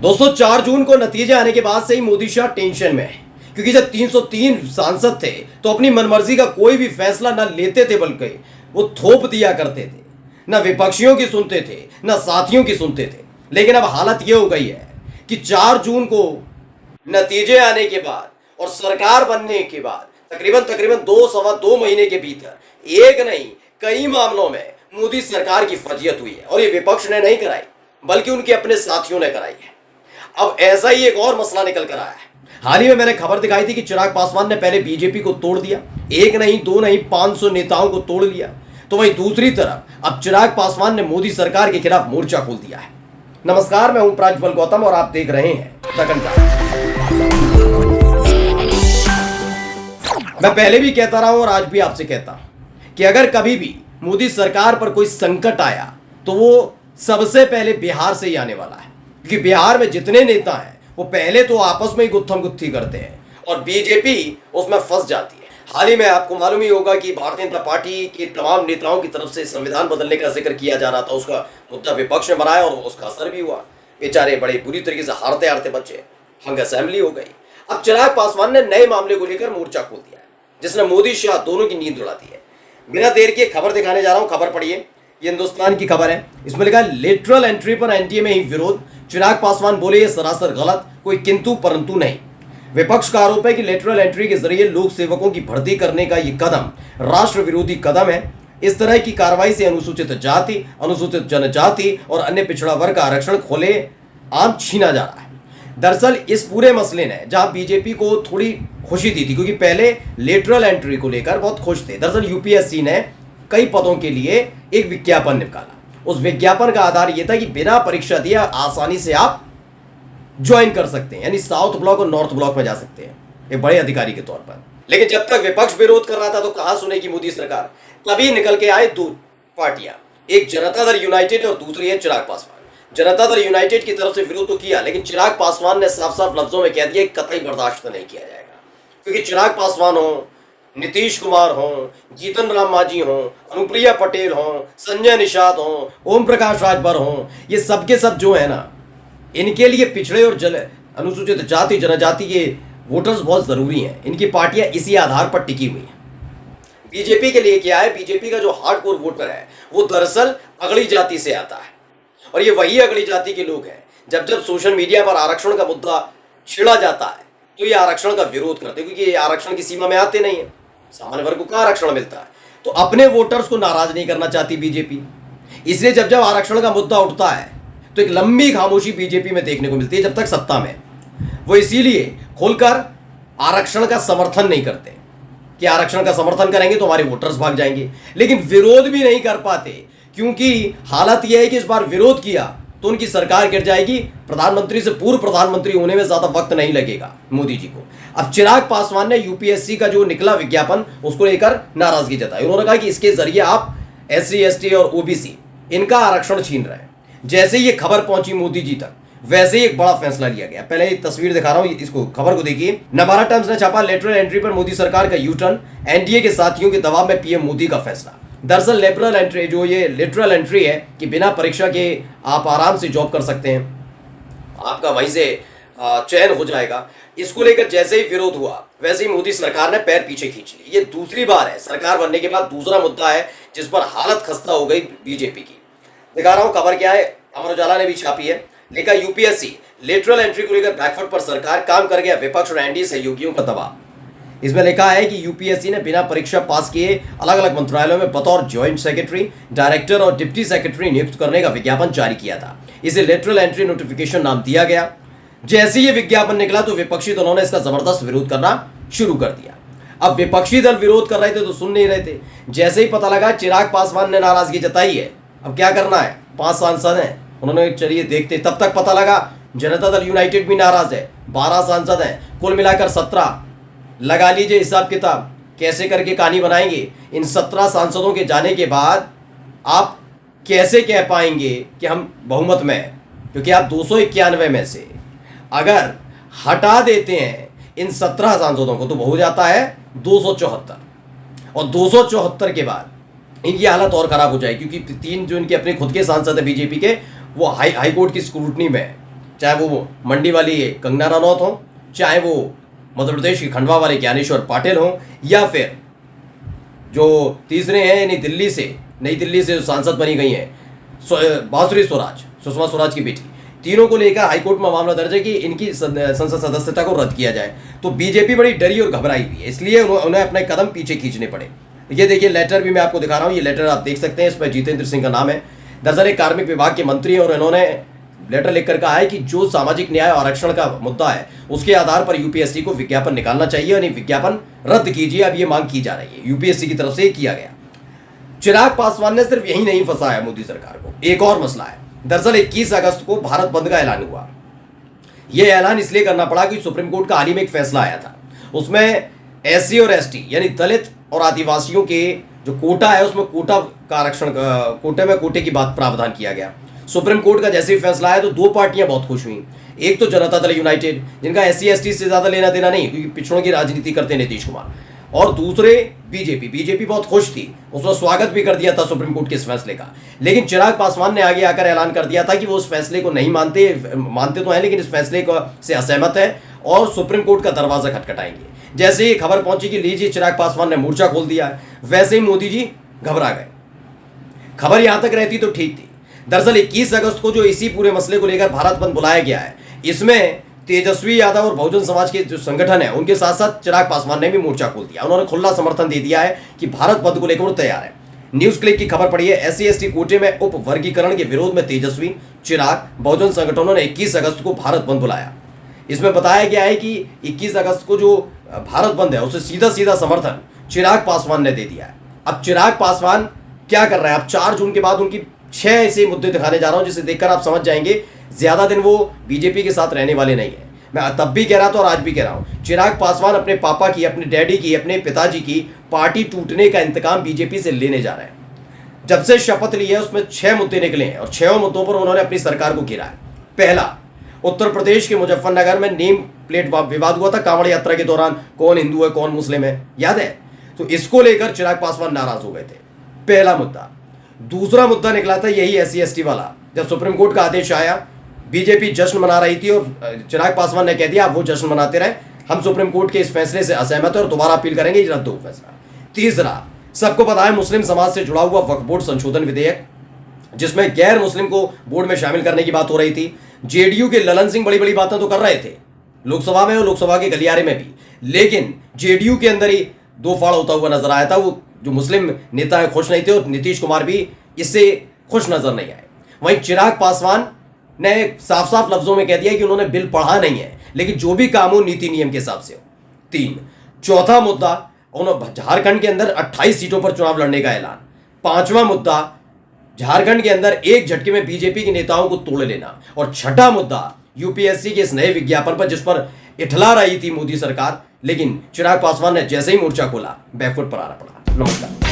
दोस्तों 4 जून को नतीजे आने के बाद से ही मोदी शाह टेंशन में है, क्योंकि जब 303 सांसद थे तो अपनी मनमर्जी का कोई भी फैसला न लेते थे, बल्कि वो थोप दिया करते थे। न विपक्षियों की सुनते थे, न साथियों की सुनते थे। लेकिन अब हालत ये हो गई है कि 4 जून को नतीजे आने के बाद और सरकार बनने के बाद तकरीबन 2 महीने के भीतर एक नहीं कई मामलों में मोदी सरकार की फजीयत हुई है। और ये विपक्ष ने नहीं कराई, बल्कि उनके अपने साथियों ने कराई है। अब ऐसा ही एक और मसला निकल कर आया है। हाल ही में मैंने खबर दिखाई थी कि चिराग पासवान ने पहले बीजेपी को तोड़ दिया, एक नहीं दो नहीं 500 नेताओं को तोड़ लिया। तो वहीं दूसरी तरफ अब चिराग पासवान ने मोदी सरकार के खिलाफ मोर्चा खोल दिया है। नमस्कार, मैं हूं प्राज्वल गौतम और आप देख रहे हैं दखन टाइम्स। मैं पहले भी कहता रहा हूं और आज भी आपसे कहता हूं कि अगर कभी भी मोदी सरकार पर कोई संकट आया तो वो सबसे पहले बिहार से ही आने वाला है, क्योंकि बिहार में जितने नेता हैं वो पहले तो आपस में ही गुत्थम गुत्थी करते हैं और बीजेपी उसमें फंस जाती है। हाल ही में आपको मालूम ही होगा कि भारतीय जनता पार्टी के तमाम नेताओं की तरफ से संविधान बदलने का जिक्र किया जा रहा था। उसका मुद्दा विपक्ष ने बनाया और उसका असर भी हुआ। बेचारे बड़े बुरी तरीके से हारते हारते बच्चे हंग असेंबली हो गई। अब चिराग पासवान ने नए मामले को लेकर मोर्चा खोल दिया है, जिसने मोदी शाह दोनों की नींद उड़ा दी है। बिना देर के खबर दिखाने जा रहा हूं, खबर पढ़िए। ये हिंदुस्तान की खबर है। इसमें लिखा है लेटरल एंट्री पर एनडीए में ही विरोध। चिराग पासवान बोले ये सरासर गलत, कोई किंतु परंतु नहीं। विपक्ष का आरोप है कि लेटरल एंट्री के जरिए लोक सेवकों की भर्ती करने का ये कदम राष्ट्र विरोधी कदम है। इस तरह की कार्रवाई से अनुसूचित जाति, अनुसूचित जनजाति और अन्य पिछड़ा वर्ग का आरक्षण खोले आम छीना जा रहा है। दरअसल इस पूरे मसले ने जहां बीजेपी को थोड़ी खुशी दी थी, क्योंकि पहले लेटरल एंट्री को लेकर बहुत खुश थे। दरअसल यूपीएससी ने कई पदों के लिए एक विज्ञापन निकाला। उस विज्ञापन का आधार यह था कि बिना परीक्षा दिए आसानी से आप ज्वाइन कर सकते हैं, यानी साउथ ब्लॉक और नॉर्थ ब्लॉक में जा सकते हैं एक बड़े अधिकारी के तौर पर। लेकिन जब तक विपक्ष विरोध कर रहा था तो कहां सुनेगी मोदी सरकार। तभी निकल के आए दो पार्टियां, एक जनता दल यूनाइटेड और दूसरी है चिराग पासवान। जनता दल यूनाइटेड की तरफ से विरोध तो किया, लेकिन चिराग पासवान ने साफ साफ लफ्जों में कह दिया कतई बर्दाश्त नहीं किया जाएगा। क्योंकि चिराग पासवान हो, नीतीश कुमार हो, जीतन राम मांझी हो, अनुप्रिया पटेल हो, संजय निषाद हो, ओम प्रकाश राजभर हो, ये सब के सब जो है ना, इनके लिए पिछड़े और अनुसूचित जाति जनजाति के वोटर्स बहुत जरूरी हैं। इनकी पार्टियां इसी आधार पर टिकी हुई हैं। बीजेपी के लिए क्या है, बीजेपी का जो हार्डकोर वोटर है वो दरअसल अगड़ी जाति से आता है, और ये वही अगड़ी जाति के लोग हैं जब जब सोशल मीडिया पर आरक्षण का मुद्दा छिड़ा जाता है तो ये आरक्षण का विरोध करते हैं, क्योंकि ये आरक्षण की सीमा में आते नहीं है। सामान्य वर्ग को कहाँ आरक्षण मिलता है, तो अपने वोटर्स को नाराज नहीं करना चाहती बीजेपी। इसलिए जब जब आरक्षण का मुद्दा उठता है तो एक लंबी खामोशी बीजेपी में देखने को मिलती है जब तक सत्ता में। वो इसीलिए खुलकर आरक्षण का समर्थन नहीं करते कि आरक्षण का समर्थन करेंगे तो हमारे वोटर्स भाग जाएंगे, लेकिन विरोध भी नहीं कर पाते, क्योंकि हालत यह है कि इस बार विरोध किया तो उनकी सरकार गिर जाएगी। प्रधानमंत्री से पूर्व प्रधानमंत्री होने में ज्यादा वक्त नहीं लगेगा मोदी जी को। अब चिराग पासवान ने यूपीएससी का जो निकला विज्ञापन उसको लेकर नाराजगी जताई। उन्होंने कहा कि इसके जरिए आप एससी एसटी और ओबीसी इनका आरक्षण छीन रहे हैं। जैसे ही ये खबर पहुंची मोदी जी तक, वैसे ही एक बड़ा फैसला लिया गया। पहले एक तस्वीर दिखा रहा हूं, इसको खबर को देखिए। नवभारत टाइम्स ने छापा लेटरल एंट्री पर मोदी सरकार का यू टर्न, एनडीए के साथियों के दबाव में पीएम मोदी का फैसला। दरअसल लेटरल एंट्री जो ये लेटरल एंट्री है कि बिना परीक्षा के आप आराम से जॉब कर सकते हैं, आपका वहीं से चयन हो जाएगा। इसको लेकर जैसे ही विरोध हुआ वैसे ही मोदी सरकार ने पैर पीछे खींच ली। ये दूसरी बार है सरकार बनने के बाद दूसरा मुद्दा है जिस पर हालत खस्ता हो गई बीजेपी की। दिखा रहा हूं खबर क्या है, अमर उजाला ने भी छापी है। लिखा यूपीएससी लेटरल एंट्री को लेकर बैकफुट पर सरकार, काम कर गया विपक्ष और एनडीए सहयोगियों का दबाव। इसमें लिखा है कि यूपीएससी ने बिना परीक्षा पास किए अलग अलग मंत्रालयों में बतौर ज्वाइंट सेक्रेटरी, डायरेक्टर और डिप्टी सेक्रेटरी नियुक्त करने का विज्ञापन जारी किया था। इसे लेटरल एंट्री नोटिफिकेशन नाम दिया गया। जैसे ये विज्ञापन निकला तो विपक्षी दलों ने इसका जबरदस्त विरोध करना शुरू कर दिया। अब विपक्षी दल विरोध कर रहे थे तो सुन नहीं रहे थे। जैसे ही पता लगा चिराग पासवान ने नाराजगी जताई है, अब क्या करना है, 5 सांसद हैं, उन्होंने चलिए देखते। तब तक पता लगा जनता दल यूनाइटेड भी नाराज है, 12 सांसद हैं, कुल मिलाकर 17। लगा लीजिए हिसाब किताब, कैसे करके कहानी बनाएंगे। इन 17 सांसदों के जाने के बाद आप कैसे कह पाएंगे कि हम बहुमत में हैं, क्योंकि आप 291 में से अगर हटा देते हैं इन 17 सांसदों को तो हो जाता है 274, और 274 के बाद इनकी हालत और खराब हो जाएगी, क्योंकि 3 जो इनके अपने खुद के सांसद है बीजेपी के, वो हाई कोर्ट की स्क्रूटनी में है। चाहे वो मंडी वाली कंगना रनौत हो, चाहे वो मध्य प्रदेश की खंडवा वाले ज्ञानेश्वर पाटिल हो, या फिर जो तीसरे हैं यानी नई दिल्ली से जो सांसद बनी गई हैं बांसुरी स्वराज, सुषमा स्वराज की बेटी, तीनों को लेकर हाईकोर्ट में मामला दर्ज है कि इनकी संसद सदस्यता को रद्द किया जाए। तो बीजेपी बड़ी डरी और घबराई हुई है, इसलिए उन्हें अपने कदम पीछे खींचने पड़े। ये देखिए लेटर भी मैं आपको दिखा रहा हूँ, ये लेटर आप देख सकते हैं, इस पर जितेंद्र सिंह का नाम है। दरअसल एक कार्मिक विभाग के मंत्री और इन्होंने लेटर लिखकर कहा है कि जो सामाजिक न्याय और आरक्षण का मुद्दा है उसके आधार पर यूपीएससी को विज्ञापन निकालना चाहिए और विज्ञापन रद्द कीजिए। अब ये मांग की जा रही है, यूपीएससी की तरफ से किया गया। चिराग पासवान ने सिर्फ यही नहीं फंसाया मोदी सरकार को, एक और मसला है। दरअसल 21 अगस्त को भारत बंद का ऐलान हुआ। यह ऐलान इसलिए करना पड़ा कि सुप्रीम कोर्ट का हाल ही में एक फैसला आया था, उसमें एससी और एसटी यानी दलित और आदिवासियों के जो कोटा है उसमें कोटा का आरक्षण, कोटे की बात प्रावधान किया गया। सुप्रीम कोर्ट का जैसे ही फैसला आया तो दो पार्टियां बहुत खुश हुई। एक तो जनता दल यूनाइटेड, जिनका एससी एसटी से ज्यादा लेना देना नहीं, क्योंकि पिछड़ों की राजनीति करते नीतीश कुमार, और दूसरे बीजेपी बहुत खुश थी, उसने स्वागत भी कर दिया था सुप्रीम कोर्ट के इस फैसले का। लेकिन चिराग पासवान ने आगे आकर ऐलान कर दिया था कि वो उस फैसले को नहीं मानते तो हैं, लेकिन इस फैसले को से असहमत है और सुप्रीम कोर्ट का दरवाजा खटखटाएंगे। जैसे ही खबर पहुंची कि लीजिए चिराग पासवान ने मोर्चा खोल दिया है, वैसे ही मोदी जी घबरा गए। खबर यहां तक रहती तो ठीक थी। दरअसल 21 अगस्त को जो इसी पूरे मसले को लेकर भारत बंद बुलाया गया है, इसमें तेजस्वी यादव और बहुजन समाज के जो संगठन है उनके साथ साथ चिराग पासवान ने भी मोर्चा खोल दिया। उन्होंने खुला समर्थन दे दिया है कि भारत बंद को लेकर वो तैयार है। न्यूज क्लिक की खबर पड़ी है, एससी एसटी कोटे में उप वर्गीकरण के विरोध में तेजस्वी, चिराग, बहुजन संगठनों ने 21 अगस्त को भारत बंद बुलाया। इसमें बताया गया है कि 21 अगस्त को जो भारत बंद है उसे सीधा समर्थन चिराग पासवान ने दे दिया है। अब चिराग पासवान क्या कर रहे हैं, अब 4 जून के बाद उनकी 6 ऐसे मुद्दे दिखाने जा रहा हूं जिसे देखकर आप समझ जाएंगे ज्यादा दिन वो बीजेपी के साथ रहने वाले नहीं है। मैं तब भी कह रहा था और आज भी कह रहा हूं, चिराग पासवान अपने पापा की, अपने डैडी की, अपने पिताजी की पार्टी टूटने का इंतकाम बीजेपी से लेने जा रहे हैं। जब से शपथ ली है उसमें 6 मुद्दे निकले हैं और 6 मुद्दों पर उन्होंने अपनी सरकार को घेरा है। पहला, उत्तर प्रदेश के मुजफ्फरनगर में नेम प्लेट विवाद हुआ था कांवड़ यात्रा के दौरान, कौन हिंदू है कौन मुस्लिम है, याद है? तो इसको लेकर चिराग पासवान नाराज हो गए थे, पहला मुद्दा। दूसरा मुद्दा निकला था यही एससी एसटी वाला। जब सुप्रीम कोर्ट का आदेश आया, बीजेपी जश्न मना रही थी और चिराग पासवान ने कह दिया आप वो जश्न मनाते रहे, हम सुप्रीम कोर्ट के इस फैसले से असहमत है और दोबारा अपील करेंगे, रद्द हो फैसला। तीसरा, सबको पता है मुस्लिम समाज से जुड़ा हुआ वक्फ बोर्ड संशोधन विधेयक, जिसमें गैर मुस्लिम को बोर्ड में शामिल करने की बात हो रही थी। जेडीयू के ललन सिंह बड़ी बड़ी बातें तो कर रहे थे लोकसभा में और लोकसभा के गलियारे में भी, लेकिन जेडीयू के अंदर ही दो फाड़ होता हुआ नजर आया था। वो जो मुस्लिम नेता है खुश नहीं थे और नीतीश कुमार भी इससे खुश नजर नहीं आए। वहीं चिराग पासवान ने साफ लफ्जों में कह दिया कि उन्होंने बिल पढ़ा नहीं है, लेकिन जो भी काम हो नीति नियम के हिसाब से हो। 3, चौथा मुद्दा, उन्होंने झारखंड के अंदर 28 सीटों पर चुनाव लड़ने का ऐलान। 5वां मुद्दा, झारखंड के अंदर एक झटके में बीजेपी के नेताओं को तोड़ लेना। और 6ठा मुद्दा, यूपीएससी के इस नए विज्ञापन पर जिस पर इठला रही थी मोदी सरकार, लेकिन चिराग पासवान ने जैसे ही मोर्चा खोला बैकफुट पर आना पड़ा। नमस्कार।